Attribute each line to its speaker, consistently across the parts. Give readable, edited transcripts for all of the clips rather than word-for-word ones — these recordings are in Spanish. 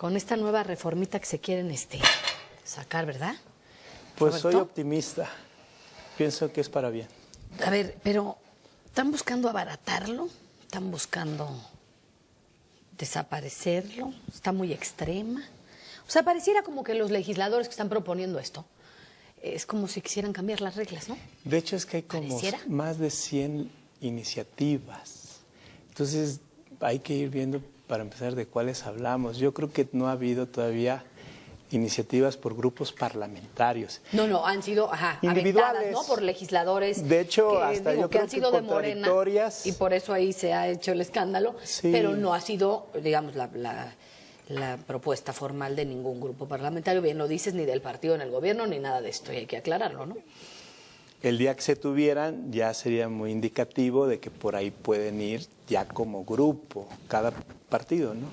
Speaker 1: con esta nueva reformita que se quieren sacar, ¿verdad?
Speaker 2: Pues
Speaker 1: ¿Roberto?
Speaker 2: soy optimista. Pienso que es para bien.
Speaker 1: A ver, pero ¿están buscando abaratarlo? ¿Están buscando desaparecerlo? ¿Está muy extrema? O sea, pareciera como que los legisladores que están proponiendo esto es como si quisieran cambiar las reglas, ¿no?
Speaker 2: De hecho, es que hay como
Speaker 1: ¿Pareciera?
Speaker 2: más de 100 iniciativas. Entonces, hay que ir viendo, para empezar, de cuáles hablamos. Yo creo que no ha habido todavía iniciativas por grupos parlamentarios.
Speaker 1: No, han sido
Speaker 2: Individuales,
Speaker 1: aventadas, ¿no? Por legisladores.
Speaker 2: De hecho,
Speaker 1: que,
Speaker 2: hasta yo
Speaker 1: que
Speaker 2: creo
Speaker 1: han sido
Speaker 2: que
Speaker 1: de Morena.
Speaker 2: contradictorias.
Speaker 1: Y por eso ahí se ha hecho el escándalo.
Speaker 2: Sí.
Speaker 1: Pero no ha sido, digamos, la propuesta formal de ningún grupo parlamentario. Bien lo dices, ni del partido en el gobierno, ni nada de esto. Y hay que aclararlo, ¿no?
Speaker 2: El día que se tuvieran, ya sería muy indicativo de que por ahí pueden ir ya como grupo, cada partido, ¿no?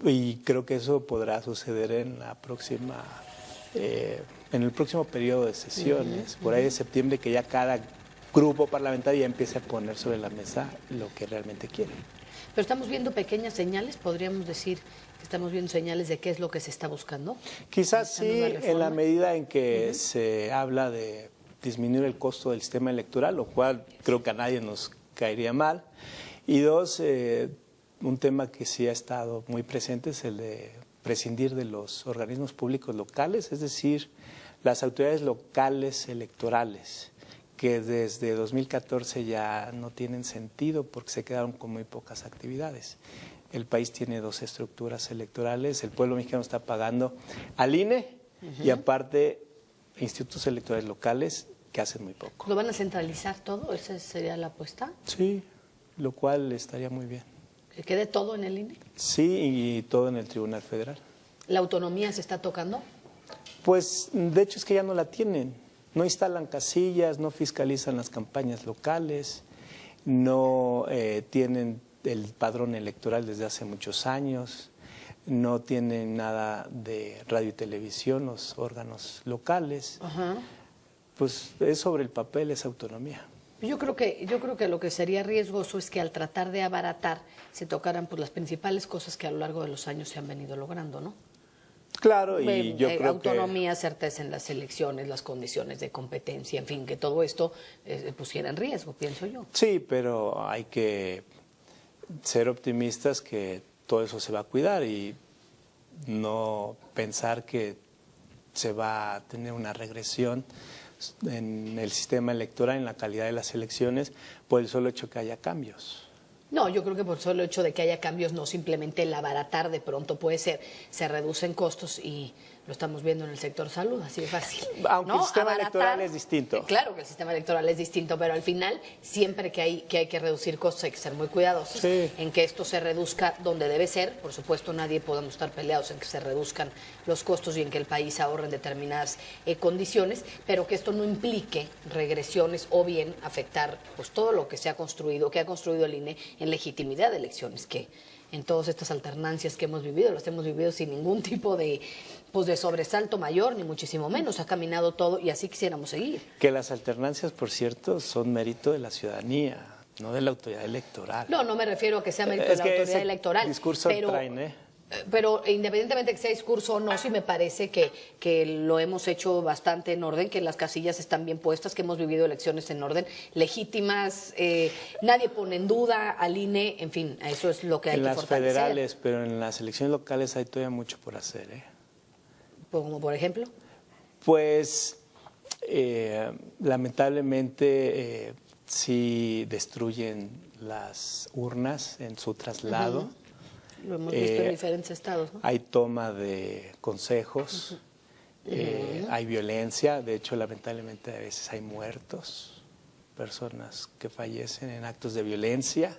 Speaker 2: Y creo que eso podrá suceder en la próxima, en el próximo periodo de sesiones, por ahí de septiembre, que ya cada grupo parlamentario ya empiece a poner sobre la mesa lo que realmente quiere.
Speaker 1: Pero estamos viendo pequeñas señales, podríamos decir que estamos viendo señales de qué es lo que se está buscando.
Speaker 2: Quizás
Speaker 1: esta
Speaker 2: sí,
Speaker 1: nueva reforma.
Speaker 2: en la medida en que se habla de disminuir el costo del sistema electoral, lo cual creo que a nadie nos caería mal. Y dos, un tema que sí ha estado muy presente es el de prescindir de los organismos públicos locales, es decir, las autoridades locales electorales, que desde 2014 ya no tienen sentido porque se quedaron con muy pocas actividades. El país tiene dos estructuras electorales, el pueblo mexicano está pagando al INE y aparte institutos electorales locales que hacen muy poco.
Speaker 1: ¿Lo van a centralizar todo? ¿Esa sería la apuesta?
Speaker 2: Sí, lo cual estaría muy bien.
Speaker 1: ¿Que quede todo en el INE?
Speaker 2: Sí, y todo en el Tribunal Federal.
Speaker 1: ¿La autonomía se está tocando?
Speaker 2: Pues de hecho es que ya no la tienen. No instalan casillas, no fiscalizan las campañas locales, no tienen el padrón electoral desde hace muchos años, no tienen nada de radio y televisión, los órganos locales. Pues es sobre el papel esa autonomía.
Speaker 1: Yo creo que lo que sería riesgoso es que al tratar de abaratar se tocaran pues las principales cosas que a lo largo de los años se han venido logrando, ¿no?
Speaker 2: Claro, y yo creo
Speaker 1: autonomía, certeza en las elecciones, las condiciones de competencia, en fin, que todo esto pusiera en riesgo, pienso yo.
Speaker 2: Sí, pero hay que ser optimistas que todo eso se va a cuidar y no pensar que se va a tener una regresión en el sistema electoral, en la calidad de las elecciones, por el solo hecho que haya cambios.
Speaker 1: No, yo creo que por solo hecho de que haya cambios, no simplemente el abaratar de pronto puede ser, se reducen costos y lo estamos viendo en el sector salud, así de fácil.
Speaker 2: Aunque
Speaker 1: ¿no?
Speaker 2: el sistema
Speaker 1: Abaratar,
Speaker 2: electoral es distinto.
Speaker 1: Claro que el sistema electoral es distinto, pero al final, siempre que hay que reducir costos, hay que ser muy cuidadosos en que esto se reduzca donde debe ser. Por supuesto, nadie podemos estar peleados en que se reduzcan los costos y en que el país ahorre en determinadas condiciones, pero que esto no implique regresiones o bien afectar pues todo lo que se ha construido, que ha construido el INE en legitimidad de elecciones, que en todas estas alternancias que hemos vivido, las hemos vivido sin ningún tipo de sobresalto mayor, ni muchísimo menos. Ha caminado todo y así quisiéramos seguir.
Speaker 2: Que las alternancias, por cierto, son mérito de la ciudadanía, no de la autoridad electoral.
Speaker 1: No me refiero a que sea mérito de la autoridad electoral.
Speaker 2: Discurso traen,
Speaker 1: Pero independientemente de que sea discurso o no, sí me parece que lo hemos hecho bastante en orden, que las casillas están bien puestas, que hemos vivido elecciones en orden, legítimas, nadie pone en duda al INE, en fin, eso es lo que hay que fortalecer.
Speaker 2: En las federales, pero en las elecciones locales hay todavía mucho por hacer,
Speaker 1: ¿Como por ejemplo?
Speaker 2: Pues lamentablemente sí destruyen las urnas en su traslado.
Speaker 1: Lo hemos visto en diferentes estados, ¿no?
Speaker 2: Hay toma de consejos, hay violencia, de hecho lamentablemente a veces hay muertos, personas que fallecen en actos de violencia.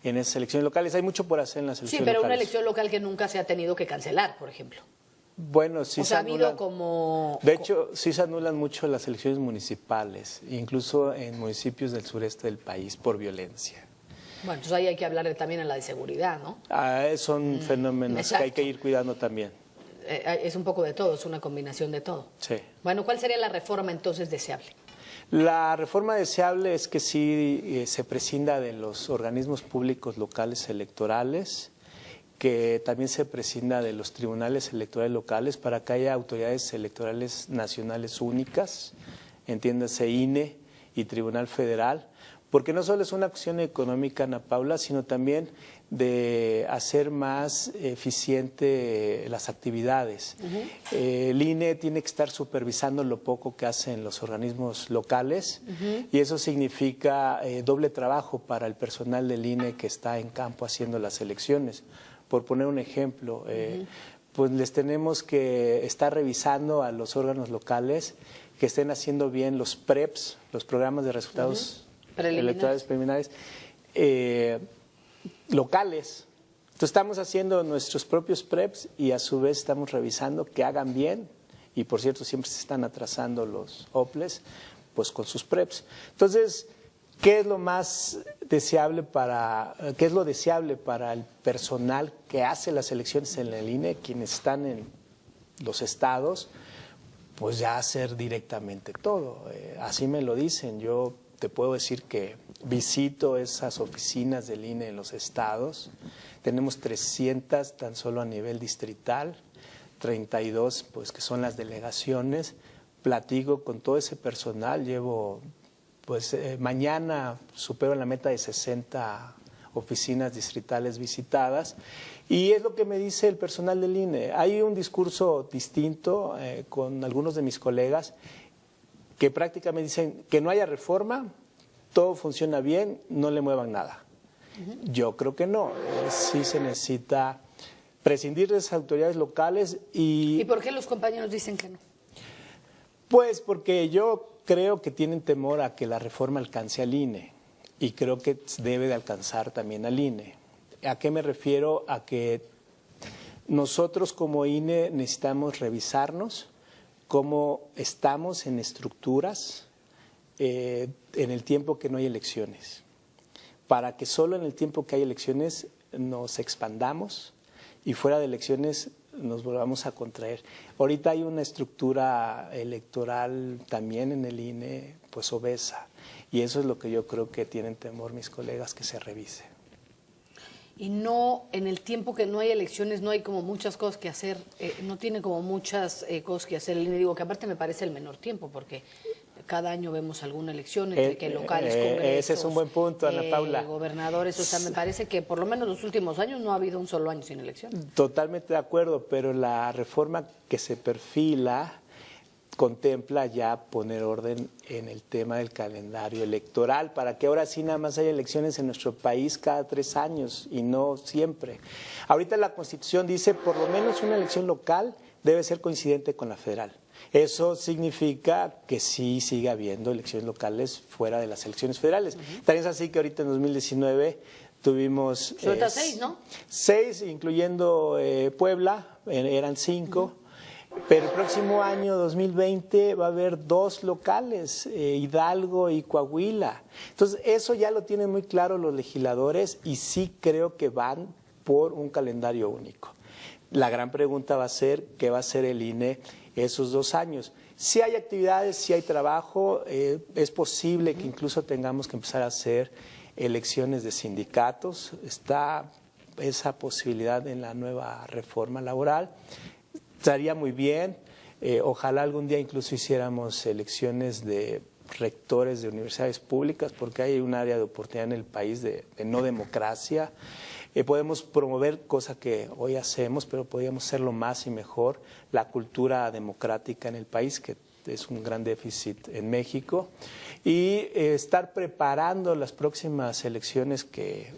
Speaker 2: En esas elecciones locales hay mucho por hacer en las elecciones locales.
Speaker 1: Sí, pero una elección local que nunca se ha tenido que cancelar, por ejemplo.
Speaker 2: Bueno, sí se anulan.
Speaker 1: De
Speaker 2: hecho, sí se anulan mucho las elecciones municipales, incluso en municipios del sureste del país por violencia.
Speaker 1: Bueno, entonces ahí hay que hablar también en la de seguridad, ¿no?
Speaker 2: Son fenómenos que hay que ir cuidando también.
Speaker 1: Es un poco de todo, es una combinación de todo.
Speaker 2: Sí.
Speaker 1: Bueno, ¿cuál sería la reforma entonces deseable?
Speaker 2: La reforma deseable es que sí se prescinda de los organismos públicos locales electorales, que también se prescinda de los tribunales electorales locales para que haya autoridades electorales nacionales únicas, entiéndase INE y Tribunal Federal, porque no solo es una cuestión económica, Ana Paula, sino también de hacer más eficiente las actividades. El INE tiene que estar supervisando lo poco que hacen los organismos locales y eso significa doble trabajo para el personal del INE que está en campo haciendo las elecciones. Por poner un ejemplo, pues les tenemos que estar revisando a los órganos locales que estén haciendo bien los PREPs, los programas de resultados electorales preliminares, locales. Entonces estamos haciendo nuestros propios PREPs y a su vez estamos revisando que hagan bien, y por cierto siempre se están atrasando los OPLES, pues con sus PREPs. Entonces, ¿qué es lo más deseable qué es lo deseable para el personal que hace las elecciones en el INE, quienes están en los estados? Pues ya hacer directamente todo. Así me lo dicen. Yo te puedo decir que visito esas oficinas del INE en los estados. Tenemos 300 tan solo a nivel distrital, 32 pues que son las delegaciones. Platico con todo ese personal. Llevo, pues mañana supero la meta de 60 oficinas distritales visitadas. Y es lo que me dice el personal del INE. Hay un discurso distinto con algunos de mis colegas que prácticamente dicen que no haya reforma, todo funciona bien, no le muevan nada. Yo creo que no, sí se necesita prescindir de esas autoridades locales y...
Speaker 1: ¿Y por qué los compañeros dicen que no?
Speaker 2: Pues porque yo creo que tienen temor a que la reforma alcance al INE y creo que debe de alcanzar también al INE. ¿A qué me refiero? A que nosotros como INE necesitamos revisarnos cómo estamos en estructuras en el tiempo que no hay elecciones, para que solo en el tiempo que hay elecciones nos expandamos y fuera de elecciones nos volvamos a contraer. Ahorita hay una estructura electoral también en el INE pues obesa y eso es lo que yo creo que tienen temor mis colegas que se revise.
Speaker 1: Y no, en el tiempo que no hay elecciones, no hay como muchas cosas que hacer, no tiene como muchas cosas que hacer el INE. Digo que aparte me parece el menor tiempo, porque cada año vemos alguna elección, entre que locales, congresos,
Speaker 2: ese es un buen punto, Ana Paula.
Speaker 1: Gobernadores, o sea, me parece que por lo menos los últimos años no ha habido un solo año sin elección.
Speaker 2: Totalmente de acuerdo, pero la reforma que se perfila contempla ya poner orden en el tema del calendario electoral para que ahora sí nada más haya elecciones en nuestro país cada 3 años y no siempre. Ahorita la Constitución dice por lo menos una elección local debe ser coincidente con la federal. Eso significa que sí sigue habiendo elecciones locales fuera de las elecciones federales. También es así que ahorita en 2019 tuvimos...
Speaker 1: 6, ¿no?
Speaker 2: 6, incluyendo Puebla, eran 5. Pero el próximo año, 2020, va a haber 2 locales, Hidalgo y Coahuila. Entonces, eso ya lo tienen muy claro los legisladores y sí creo que van por un calendario único. La gran pregunta va a ser, ¿qué va a hacer el INE esos 2 años? Si hay actividades, si hay trabajo, es posible que incluso tengamos que empezar a hacer elecciones de sindicatos. Está esa posibilidad en la nueva reforma laboral. Estaría muy bien, ojalá algún día incluso hiciéramos elecciones de rectores de universidades públicas, porque hay un área de oportunidad en el país de no democracia. Podemos promover, cosa que hoy hacemos, pero podríamos hacerlo más y mejor, la cultura democrática en el país, que es un gran déficit en México, y estar preparando las próximas elecciones que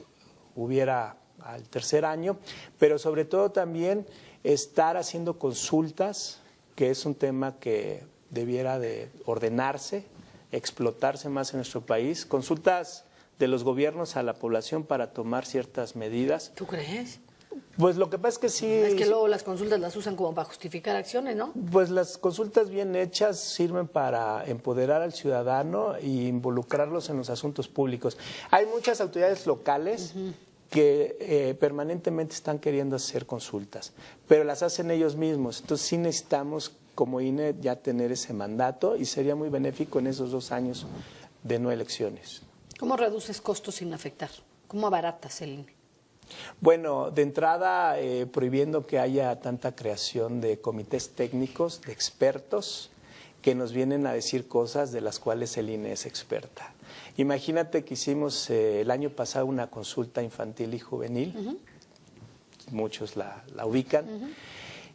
Speaker 2: hubiera al tercer año, pero sobre todo también estar haciendo consultas, que es un tema que debiera de ordenarse, explotarse más en nuestro país, consultas de los gobiernos a la población para tomar ciertas medidas.
Speaker 1: ¿Tú crees?
Speaker 2: Pues lo que pasa es que sí...
Speaker 1: Es que luego las consultas las usan como para justificar acciones, ¿no?
Speaker 2: Pues las consultas bien hechas sirven para empoderar al ciudadano e involucrarlos en los asuntos públicos. Hay muchas autoridades locales que permanentemente están queriendo hacer consultas, pero las hacen ellos mismos. Entonces sí necesitamos como INE ya tener ese mandato y sería muy benéfico en esos 2 años de no elecciones.
Speaker 1: ¿Cómo reduces costos sin afectar? ¿Cómo abaratas el INE?
Speaker 2: Bueno, de entrada, prohibiendo que haya tanta creación de comités técnicos, de expertos, que nos vienen a decir cosas de las cuales el INE es experta. Imagínate que hicimos el año pasado una consulta infantil y juvenil, muchos la ubican,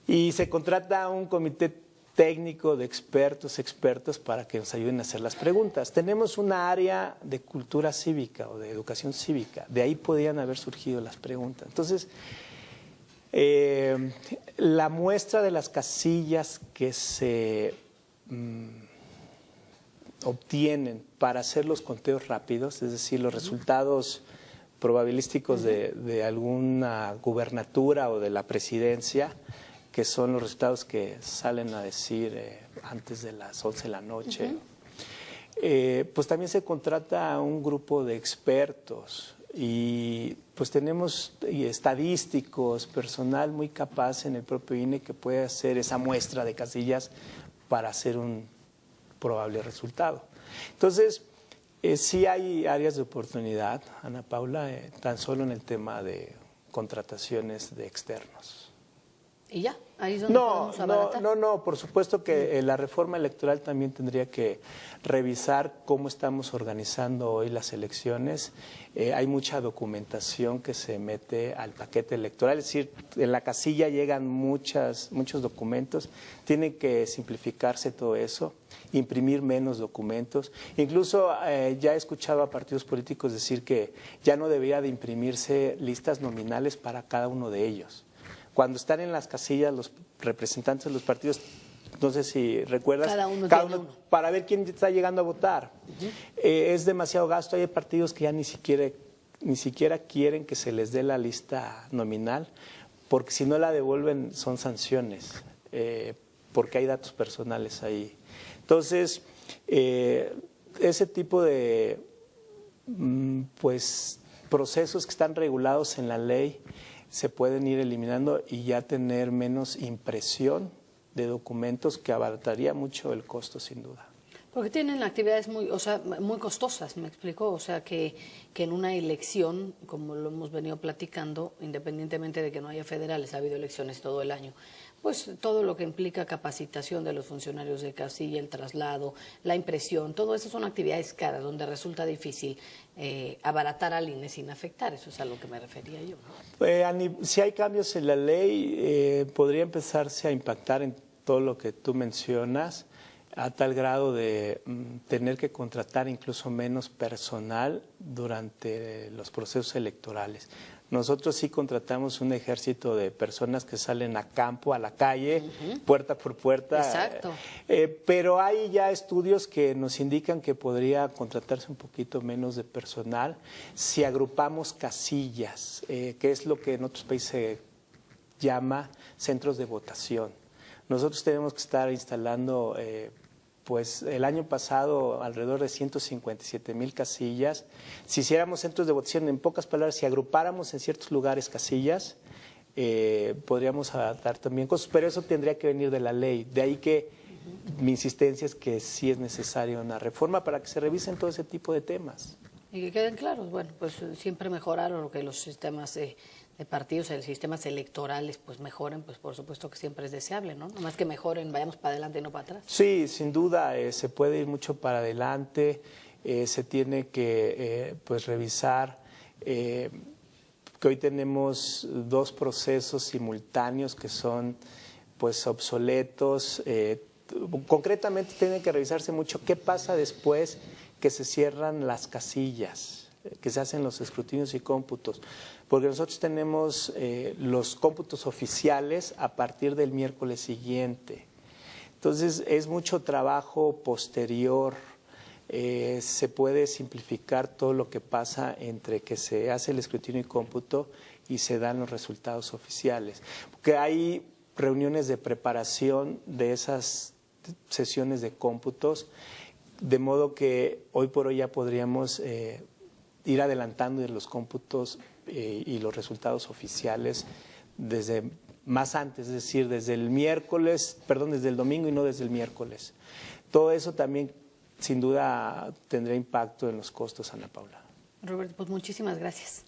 Speaker 2: y se contrata un comité técnico de expertos para que nos ayuden a hacer las preguntas. Tenemos una área de cultura cívica o de educación cívica, de ahí podían haber surgido las preguntas. Entonces, la muestra de las casillas que se obtienen para hacer los conteos rápidos, es decir, los resultados probabilísticos de alguna gubernatura o de la presidencia, que son los resultados que salen a decir antes de las 11 de la noche, pues también se contrata a un grupo de expertos y pues tenemos estadísticos, personal muy capaz en el propio INE que puede hacer esa muestra de casillas para hacer un probable resultado. Entonces, sí hay áreas de oportunidad, Ana Paula, tan solo en el tema de contrataciones de externos.
Speaker 1: ¿Y ya? ¿Ahí es donde podemos abaratar?
Speaker 2: No, por supuesto que la reforma electoral también tendría que revisar cómo estamos organizando hoy las elecciones. Hay mucha documentación que se mete al paquete electoral, es decir, en la casilla llegan muchos documentos, tiene que simplificarse todo eso, imprimir menos documentos. Incluso ya he escuchado a partidos políticos decir que ya no debería de imprimirse listas nominales para cada uno de ellos. Cuando están en las casillas los representantes de los partidos, no sé si recuerdas,
Speaker 1: cada uno
Speaker 2: para ver quién está llegando a votar. Es demasiado gasto, hay partidos que ya ni siquiera quieren que se les dé la lista nominal, porque si no la devuelven son sanciones, porque hay datos personales ahí. Entonces, ese tipo de procesos que están regulados en la ley se pueden ir eliminando y ya tener menos impresión de documentos, que abarataría mucho el costo, sin duda.
Speaker 1: Porque tienen actividades muy costosas, me explicó, o sea que en una elección, como lo hemos venido platicando, independientemente de que no haya federales, ha habido elecciones todo el año, pues todo lo que implica capacitación de los funcionarios de casilla, el traslado, la impresión, todo eso son actividades caras donde resulta difícil abaratar al INE sin afectar, eso es a lo que me refería yo, ¿no?
Speaker 2: Si hay cambios en la ley, podría empezarse a impactar en todo lo que tú mencionas, a tal grado de tener que contratar incluso menos personal durante los procesos electorales. Nosotros sí contratamos un ejército de personas que salen a campo, a la calle, puerta por puerta.
Speaker 1: Exacto.
Speaker 2: Pero hay ya estudios que nos indican que podría contratarse un poquito menos de personal si agrupamos casillas, que es lo que en otros países se llama centros de votación. Nosotros tenemos que estar instalando pues el año pasado alrededor de 157,000 casillas. Si hiciéramos centros de votación, en pocas palabras, si agrupáramos en ciertos lugares casillas, podríamos adaptar también cosas, pero eso tendría que venir de la ley. De ahí que mi insistencia es que sí es necesaria una reforma para que se revisen todo ese tipo de temas.
Speaker 1: Y que queden claros, bueno, pues siempre mejorar o que los sistemas de partidos, los sistemas electorales, pues mejoren, pues por supuesto que siempre es deseable, ¿no? No más que mejoren, vayamos para adelante y no para atrás.
Speaker 2: Sí, sin duda, se puede ir mucho para adelante, se tiene que pues revisar que hoy tenemos dos procesos simultáneos que son pues obsoletos. Concretamente tiene que revisarse mucho qué pasa después que se cierran las casillas, que se hacen los escrutinios y cómputos, porque nosotros tenemos los cómputos oficiales a partir del miércoles siguiente. Entonces es mucho trabajo posterior, se puede simplificar todo lo que pasa entre que se hace el escrutinio y cómputo y se dan los resultados oficiales, porque hay reuniones de preparación de esas sesiones de cómputos, de modo que hoy por hoy ya podríamos ir adelantando de los cómputos y los resultados oficiales desde más antes, es decir, desde el domingo y no desde el miércoles. Todo eso también, sin duda, tendrá impacto en los costos, Ana Paula.
Speaker 1: Roberto, pues muchísimas gracias.